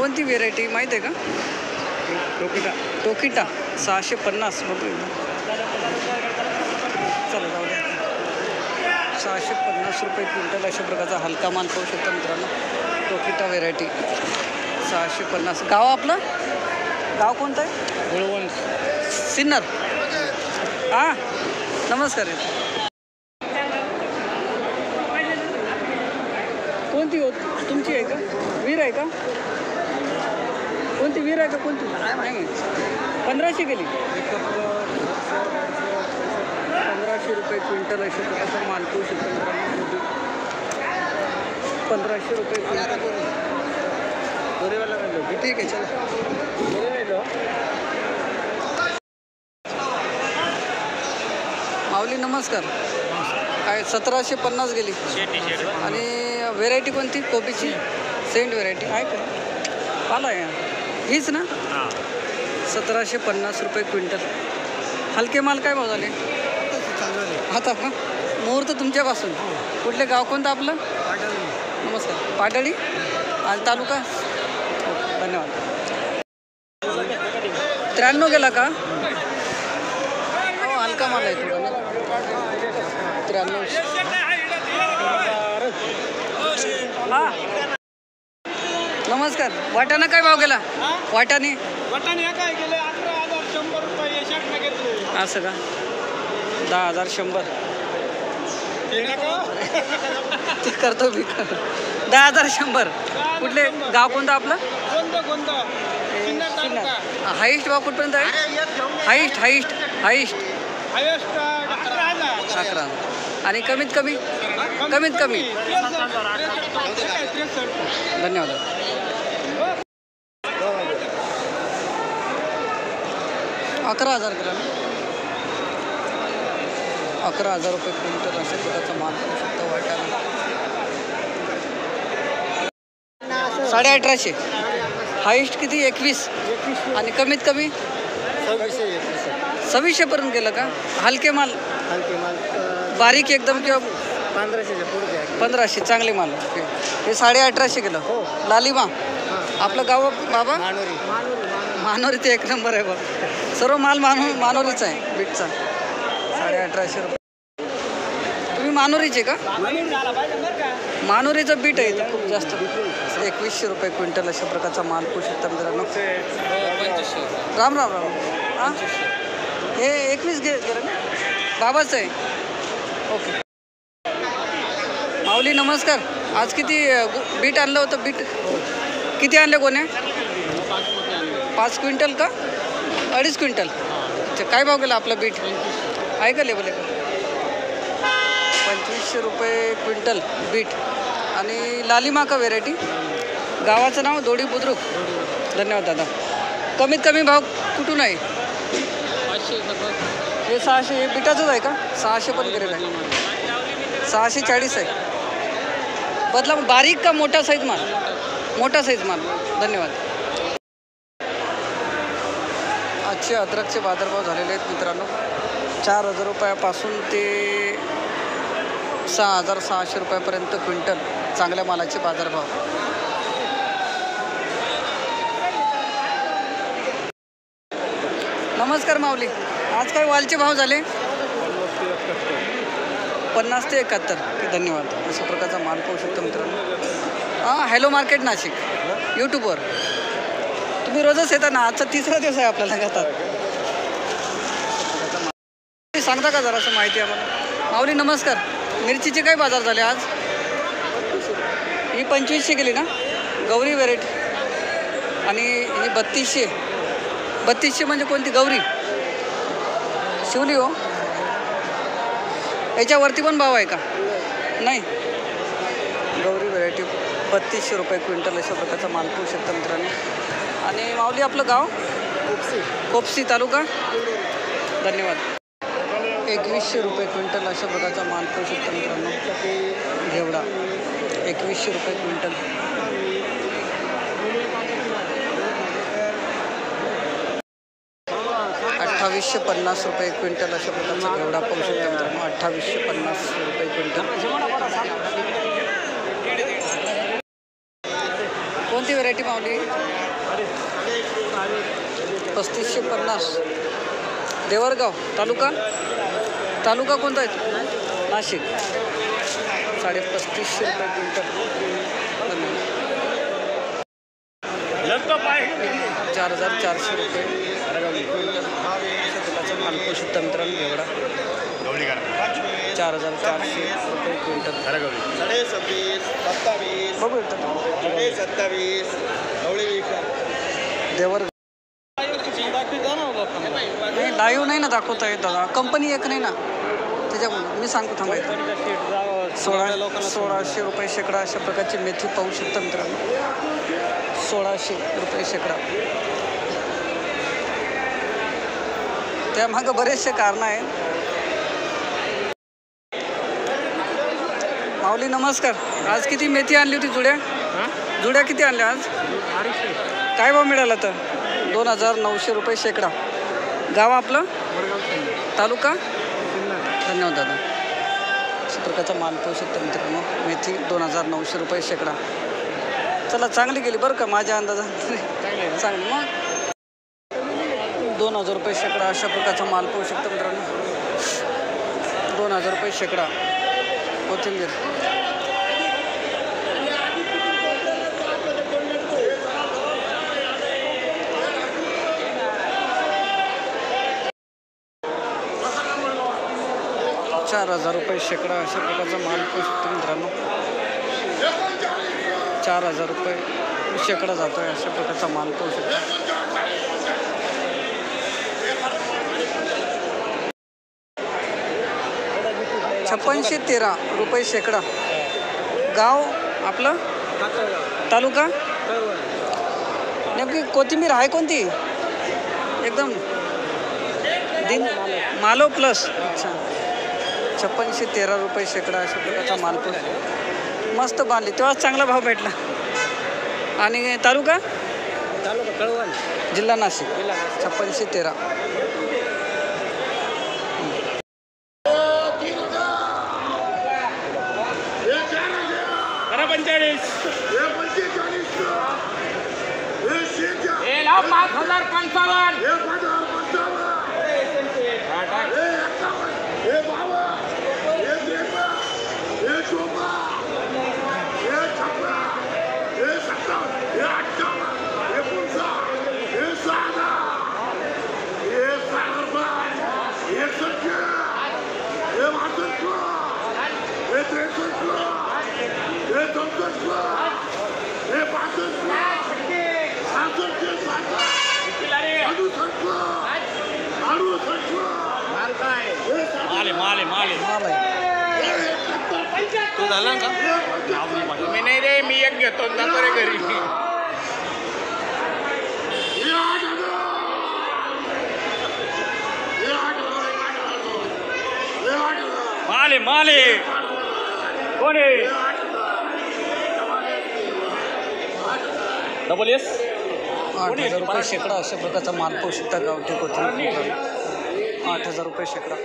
कोणती व्हेरायटी माहीत आहे का? टोकिटा. टोकिटा 650. बघू चला जाऊ द्या. 650 रुपये क्विंटल अशा प्रकारचा हलका माल पाहू शकता मित्रांनो. Tokita variety 650. गाव आपलं गाव कोणतं आहे? गुळवंत. सिन्नर. हां नमस्कार. कोणती हो तुमची आहे का? वीर आहे का? कोणती वीर आहे का? कोणती नाही 1500 गेली. 1500 रुपये क्विंटल अशा प्रकारचा माल पाहू शकतो मित्रांनो. 1500 रुपये क्विंटल. ठीक आहे चला. माऊली नमस्कार. काय 1750 गेली. आणि व्हेरायटी कोणती कोबीची? सेंट व्हेरायटी आहे का? पाला आहे हीच ना. 1750 रुपये क्विंटल. हलके माल काय भाव झाले आता का? मुहूर्त तुमच्यापासून. कुठले गाव कोणतं आपलं? नमस्कार. पाटळी. आणि तालुका? धन्यवाद. 93 गेला का? हो हलका माल आहे थोडा. 93. हां नमस्कार. वाटाणा काय भाव गेला? वाटाणे काय गेले 11,100 रुपये घेतले. असं का? 10,100 ते करतो मी. 10,100. कुठले गाव कोणतं आपलं? हाईस्ट भाव कुठपर्यंत आहे? हाईस्ट 11. आणि कमीत कमी? धन्यवाद. 11,000 गेला ना. 11,000 रुपये क्विंटल अशा प्रकारचा माल करू शकतो. वाटाणा 1850. हाईस्ट किती? 21. आणि कमीत कमी 2600 पर्यंत गेलं का? हलके माल बारीक एकदम किंवा 1500 चांगले माल. हे 1850 गेलं. लालिमा आपलं गाव बाबा? मानोरी. ते 1 नंबर आहे बघ. सर्व माल मानोरीचा आहे बीटचा. 1850 रुपये. तुम्ही मानोरीचे का? मानोरीचं बीट आहे इथं खूप जास्त. 2100 रुपये क्विंटल अशा प्रकारचा माल पाहू शकता मित्रांनो. राम. हां हे 21 गेलं ना. बाबाचं आहे. ओके. माऊली नमस्कार. आज किती बीट आणलं होतं? बीट किती आणले कोणी? 5 क्विंटल का? 2.5 क्विंटल. अच्छा काय भाव गेला आपला बीट? आहे का लेबल आहे का? 2500 रुपये क्विंटल बीट. आणि लालिमा का व्हेरायटी? गावाचं नाव? दोडी बुद्रुक. धन्यवाद दादा. कमीत कमी भाव कुठून आहे? 500. हे 600. हे बीटाचंच आहे का? 600 पण गेलेलं आहे. 640 आहे. बदला बारीक का मोठा साईज माल? मोठा साईज माल. धन्यवाद. आजचे अद्रकचे बाजारभाव झालेले आहेत मित्रांनो. 4,000 रुपयापासून ते 6,600 रुपयापर्यंत क्विंटल चांगल्या मालाचे बाजारभाव. नमस्कार माऊली. आज काय वालचे भाव झाले? 50 ते 71. धन्यवाद. अशा प्रकारचा माल पाहू शकतो मित्रांनो. हां हॅलो मार्केट नाशिक यूट्यूबवर तुम्ही रोजच येता ना. आजचा 3रा दिवस आहे आपल्याला घेतात. सांगता का जरासं माहिती आम्हाला? माऊली नमस्कार. मिरचीचे काय बाजार झाले आज? ही 2500 गेली ना. गौरी व्हेरायटी. आणि ही 3200. 3200 म्हणजे कोणती? गौरी शिवली हो. याच्यावरती पण भाव आहे का? नाही. गौरी व्हेरायटी 3200 रुपये क्विंटल अशा प्रकारचा माल पाहू शकता मित्रांनो. आणि माऊली आपलं गाव? कोपसी तालुका. धन्यवाद. 2100 रुपये क्विंटल अशा प्रकारचा माल पाहू शकता मित्रांनो. घेवडा 2100 रुपये क्विंटल. 2850 रुपये क्विंटल अशा प्रकारचा घेवडा पाहू शकता मित्रांनो. 2850 रुपये क्विंटल. कोणती व्हरायटी? व्हरायटी माऊली 3550. देवरगाव तालुका कोणता आहे? नाशिक. 3550 रुपये क्विंटल. 4400 रुपये क्विंटल. माल पाहू शकता मित्रांनो एवढा 4400 रुपये क्विंटल. बघू येतं देवर नाही लाईव्ह नाही ना दाखवता येत दादा. कंपनी एक नाही ना त्याच्यामुळे मी सांगतो थांबायचं. 1600 रुपये शेकडा अशा प्रकारची मेथी पाहू शकता मित्रांनो. 1600 रुपये शेकडा. त्यामागं बरेचसे कारण आहेत. माऊली नमस्कार. आज किती मेथी आणली होती? जुड्या किती आणल्या आज? काय भाव मिळाला तर? 2900 रुपये शेकडा. गाव आपलं? तालुका? धन्यवाद दादा. अशा प्रकारचा माल पाहू शकतो मित्रांनो. मेथी 2900 रुपये शेकडा. चला चांगली गेली बरं का माझ्या अंदाजात. चांगली मग 2000 रुपये शेकडा अशा प्रकारचा माल पाहू शकतो मित्रांनो. 2000 रुपये शेकडा. कोथिंबीर 4000 रुपये शेकडा अशा प्रकारचा माल पाहू शकतो मित्रांनो. 4000 रुपये शेकडा जातो आहे अशा प्रकारचा माल पाहू शकतो. $5613 रुपये शेकडा. गाव आपलं? तालुका? नेमकी कोथिंबीर आहे कोणती? एकदम मालो प्लस. अच्छा 5613 रुपये शेकडा अशा प्रकारचा माल पाहू. मस्त बांधली तेव्हाच चांगला भाव भेटला. आणि तालुका? कळवण. जिल्हा नाशिक. 5613. तू झाला का? मी नाही रे, मी एक घेतो जातो रे घरी. माले कोण आहे? डबल एस 8000 रुपये शेकडा अशा प्रकारचा माल पाहू शकता. गावठी कोथिंबीर 8000 रुपये शेकडा.